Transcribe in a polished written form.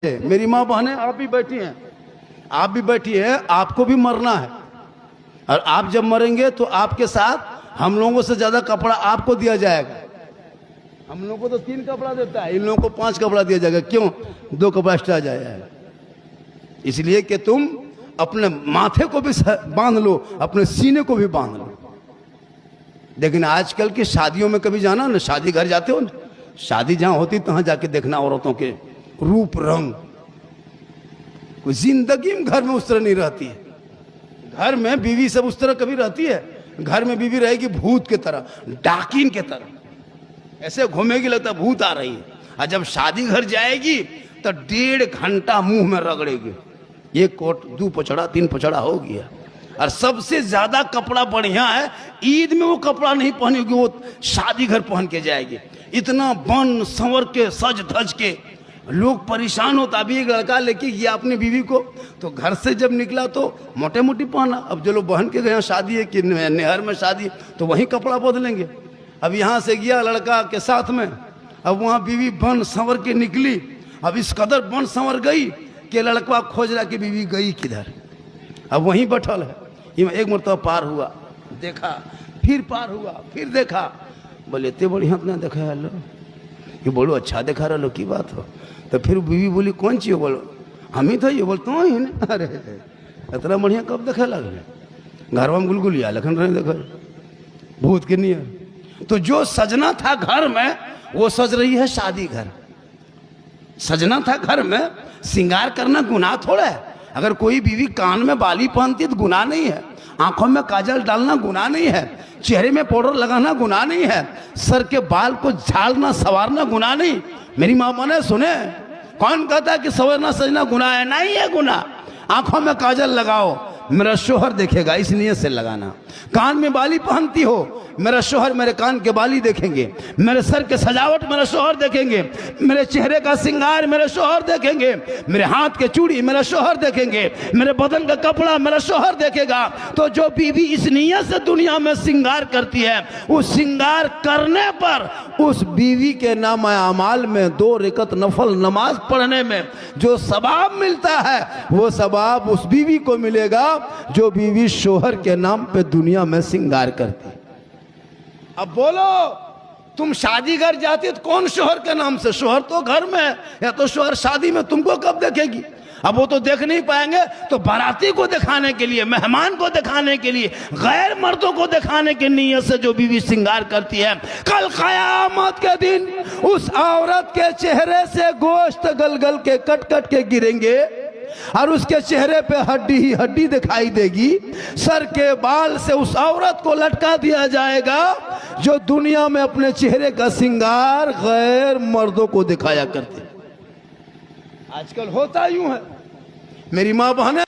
मेरी माँ बहनें, आप भी बैठी हैं, आप भी बैठी है, आपको भी मरना है। और आप जब मरेंगे तो आपके साथ हम लोगों से ज्यादा कपड़ा आपको दिया जाएगा। हम लोगों को तो 3 कपड़ा देता है, इन लोगों को 5 कपड़ा दिया जाएगा। क्यों? 2 कपड़ा एक्स्ट्रा जाएगा। इसलिए कि तुम अपने माथे को भी बांध लो, अपने सीने को भी बांध लो। लेकिन आजकल की शादियों में कभी जाना ना, शादी घर जाते हो ना, शादी जहां होती तहां जाके देखना औरतों के रूप रंग। कोई जिंदगी में घर में उस तरह नहीं रहती है। घर में बीवी सब उस तरह कभी रहती है? घर में बीवी रहेगी भूत की तरह, डाकिन की तरह, ऐसे घूमेगी, लगता भूत आ रही है। और जब शादी घर जाएगी तो 1.5 घंटा मुंह में रगड़ेगी, 1 कोट 2 पचड़ा 3 पचड़ा हो गया। और सबसे ज्यादा कपड़ा बढ़िया है, ईद में वो कपड़ा नहीं पहनेगी, वो शादी घर पहन के जाएगी। इतना बन संवर के सज धज के लोग परेशान होता। अभी एक लड़का लेके गया अपनी बीवी को, तो घर से जब निकला तो मोटे मोटी पहना। अब जो लोग बहन के गए शादी है कि नहर में शादी, तो वहीं कपड़ा बदलेंगे। अब यहाँ से गया लड़का के साथ में, अब वहाँ बीवी बन संवर के निकली। अब इस कदर बन संवर गई कि लड़का खोज रहा कि बीवी गई किधर। अब वहीं बैठल है। एक मरतबा पार हुआ, देखा, फिर पार हुआ, फिर देखा। बोले इतने बढ़िया अपना देखा है लो, ये बोलो अच्छा देखा रहा लो, की बात हो। तो फिर बीवी बोली कौन चीज हो? बोलो हम ही था। ये बोलते हो ही नहीं। अरे इतना बढ़िया कब देखा लगे? घर में गुलगुलिया लखन रहे देखो भूत के नियर। तो जो सजना था घर में वो सज रही है शादी घर। सजना था घर में, श्रृंगार करना गुनाह थोड़ा है। अगर कोई बीवी कान में बाली पहनती है तो गुनाह नहीं है, आंखों में काजल डालना गुनाह नहीं है, चेहरे में पाउडर लगाना गुनाह नहीं है, सर के बाल को झाड़ना संवारना गुनाह नहीं। मेरी माँ ने सुने, कौन कहता है कि संवरना सजना गुनाह है? नहीं है गुनाह। आंखों में काजल लगाओ, मेरा शोहर देखेगा, इस नियत से लगाना। कान में बाली पहनती हो, मेरा शोहर मेरे कान के बाली देखेंगे, मेरे सर के सजावट मेरा शोहर देखेंगे, मेरे चेहरे का श्रृंगार मेरे शोहर देखेंगे, मेरे हाथ के चूड़ी मेरा शोहर देखेंगे, मेरे बदन का कपड़ा मेरा शोहर देखेगा। तो जो बीवी इस नियत से दुनिया में श्रृंगार करती है, उस श्रृंगार करने पर उस बीवी के नाम अमाल में 2 रकात नफल नमाज पढ़ने में जो सवाब मिलता है, वो सवाब उस बीवी को मिलेगा जो बीवी शोहर के नाम पे दुनिया में श्रृंगार करती। अब बोलो, तुम शादी घर जाती तो कौन शोहर के नाम से? शोहर तो घर में है, या तो शोहर शादी में, तुमको कब देखेगी? अब वो तो देख नहीं पाएंगे, तो बाराती को दिखाने के लिए, मेहमान को दिखाने के लिए, गैर मर्दों को दिखाने की नीयत से जो बीवी श्रृंगार करती है, कल कयामत के दिन उस औरत के चेहरे से गोश्त गल गल के कट कट के गिरेंगे और उसके चेहरे पे हड्डी ही हड्डी दिखाई देगी। सर के बाल से उस औरत को लटका दिया जाएगा जो दुनिया में अपने चेहरे का श्रृंगार गैर मर्दों को दिखाया करते। आजकल होता यूं है। मेरी माँ बहनें